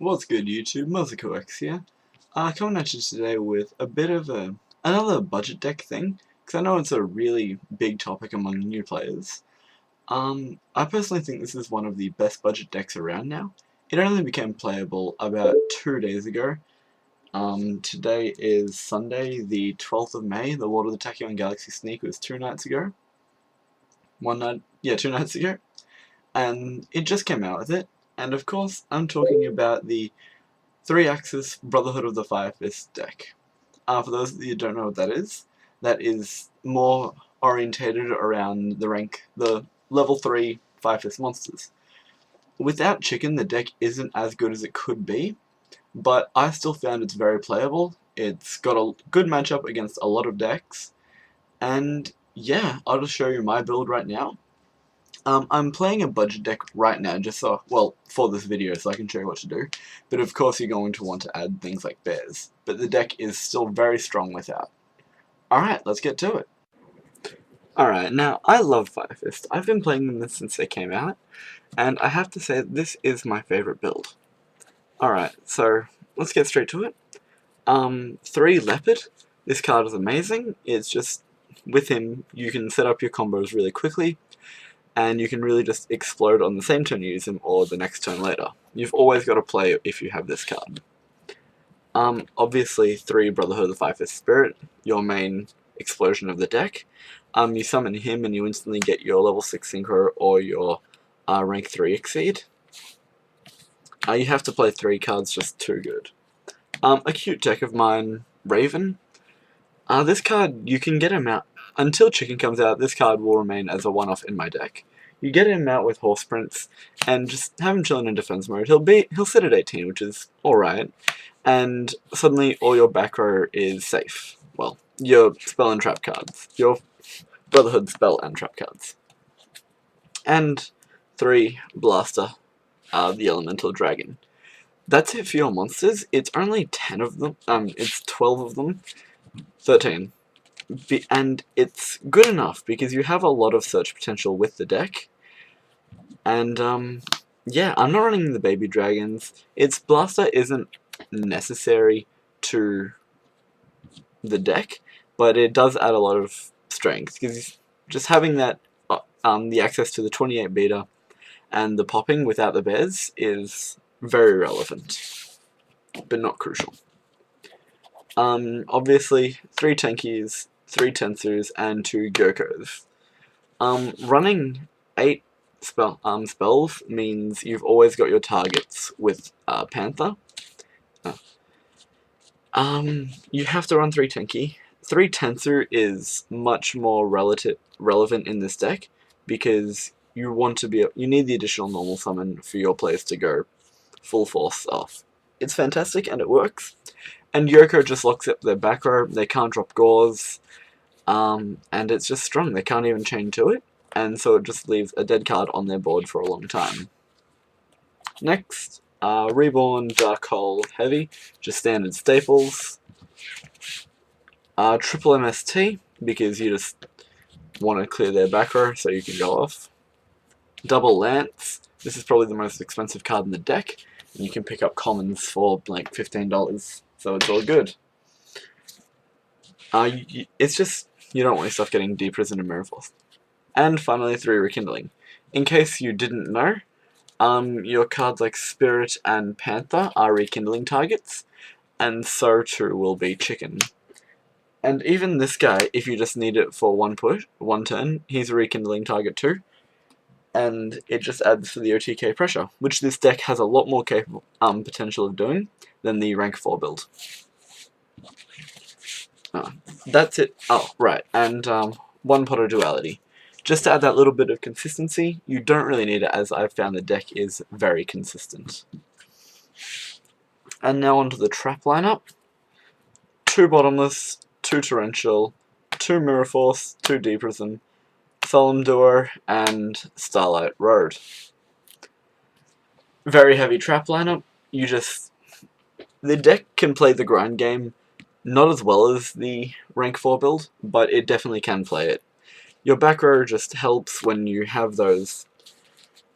What's good, YouTube? MozikoX here. Coming at you today with a bit of another budget deck thing, because I know it's a really big topic among new players. I personally think this is one of the best budget decks around now. It only became playable about 2 days ago. Today is Sunday, the 12th of May. The Lord of the Tachyon Galaxy Sneak was 2 nights ago. 2 nights ago. And it just came out with it. And of course, I'm talking about the 3-axis Brotherhood of the Fire Fist deck. For those of you who don't know what that is more orientated around the level 3 Fire Fist monsters. Without Chicken, the deck isn't as good as it could be, but I still found it's very playable. It's got a good matchup against a lot of decks, and yeah, I'll just show you my build right now. I'm playing a budget deck right now, just so, well, for this video, so I can show you what to do. But of course you're going to want to add things like bears. But the deck is still very strong without. Alright, let's get to it. Alright, now, I love Fire Fist. I've been playing them since they came out, and I have to say this is my favorite build. Alright, so, let's get straight to it. 3 Leopard. This card is amazing. It's just, with him, you can set up your combos really quickly, and you can really just explode on the same turn you use him or the next turn later. You've always got to play if you have this card. Obviously 3 Brotherhood of the Fire Fist Spirit, your main explosion of the deck. You summon him and you instantly get your level 6 Synchro or your rank 3 Exceed. You have to play 3 cards, just too good. A cute deck of mine, Raven. This card, you can get him out. Until Chicken comes out, this card will remain as a one-off in my deck. You get him out with Horse Prince, and just have him chilling in defense mode. He'll sit at 18, which is alright, and suddenly all your back row is safe. Well, your spell and trap cards. Your Brotherhood spell and trap cards. And 3 Blaster, the Elemental Dragon. That's it for your monsters. It's only 10 of them. It's 12 of them. 13. And it's good enough because you have a lot of search potential with the deck. And yeah, I'm not running the baby dragons. Its blaster isn't necessary to the deck, but it does add a lot of strength because just having that the access to the 28 beta and the popping without the bears is very relevant, but not crucial. Obviously 3 tankies, 3 Tensus, and 2 Gyokos. Running 8 spells means you've always got your targets with Panther. You have to run 3 Tenki. 3 Tensu is much more relevant in this deck because you need the additional normal summon for your players to go full force off. It's fantastic and it works. And Yoko just locks up their back row, they can't drop Gauze, and it's just strong, they can't even chain to it, and so it just leaves a dead card on their board for a long time. Next, Reborn, Dark Hole, Heavy, just standard staples. Triple MST, because you just want to clear their back row so you can go off. Double Lance, this is probably the most expensive card in the deck, and you can pick up commons for like $15. So it's all good. It's just, you don't want yourself getting deprison and Mirror Force. And finally 3 Rekindling. In case you didn't know, your cards like Spirit and Panther are Rekindling targets, and so too will be Chicken. And even this guy, if you just need it for one turn, he's a Rekindling target too. And it just adds to the OTK pressure, which this deck has a lot more potential of doing than the rank 4 build. That's it. Oh, right, and 1 Potter Duality. Just to add that little bit of consistency, you don't really need it as I've found the deck is very consistent. And now onto the trap lineup. 2 Bottomless, 2 Torrential, 2 Mirror Force, 2 Deprison, Solemn Duo, and Starlight Road. Very heavy trap lineup. The deck can play the grind game, not as well as the rank 4 build, but it definitely can play it. Your back row just helps when you have those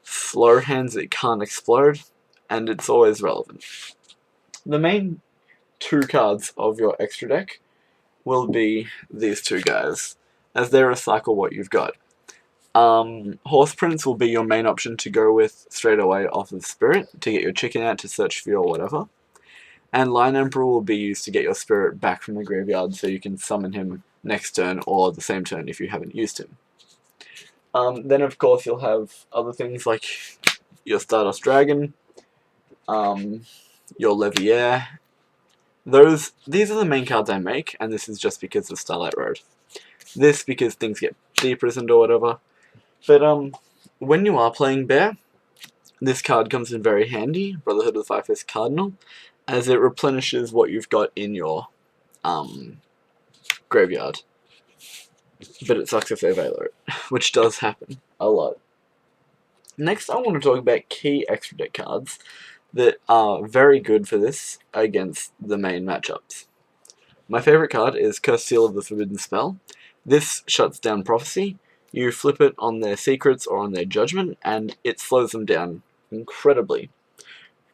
slow hands that can't explode. and it's always relevant. The main two cards of your extra deck will be these two guys, as they recycle what you've got. Horse Prince will be your main option to go with straight away off of Spirit, to get your chicken out to search for your whatever. And Lion Emperor will be used to get your spirit back from the graveyard so you can summon him next turn or the same turn if you haven't used him. Then of course you'll have other things like your Stardust Dragon, your Leviair. These are the main cards I make, and this is just because of Starlight Road. This because things get deprisoned or whatever. But when you are playing Bear, this card comes in very handy, Brotherhood of the Five-Faced Cardinal, as it replenishes what you've got in your graveyard. But it sucks if they veil it, which does happen a lot. Next, I want to talk about key extra deck cards that are very good for this against the main matchups. My favourite card is Cursed Seal of the Forbidden Spell. This shuts down Prophecy. You flip it on their secrets or on their judgment, and it slows them down incredibly.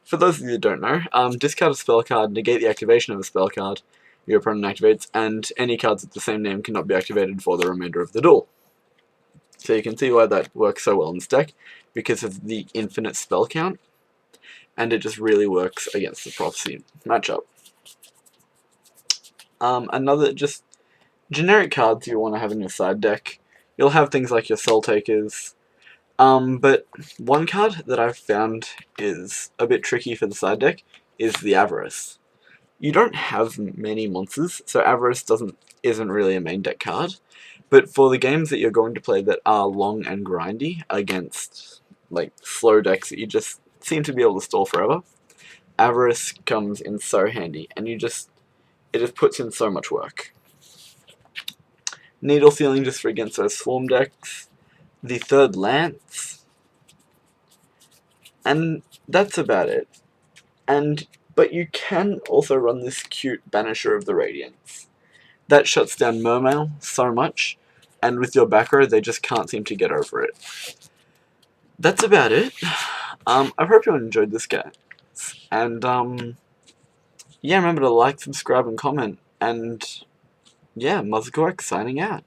For those of you that don't know, discard a spell card, negate the activation of a spell card your opponent activates, and any cards with the same name cannot be activated for the remainder of the duel. So you can see why that works so well in this deck, because of the infinite spell count, and it just really works against the Prophecy matchup. Another just generic cards you want to have in your side deck. You'll have things like your Soul Takers, but one card that I've found is a bit tricky for the side deck is the Avarice. You don't have many monsters, so Avarice isn't really a main deck card, but for the games that you're going to play that are long and grindy against like slow decks that you just seem to be able to stall forever, Avarice comes in so handy, and it just puts in so much work. Needle Sealing just for against those Swarm decks, the third Lance, and that's about it. But you can also run this cute Banisher of the Radiance. That shuts down Mermail so much, and with your back row, they just can't seem to get over it. That's about it. I hope you enjoyed this, guys. And, yeah, remember to like, subscribe, and comment. And, yeah, Muzzacork signing out.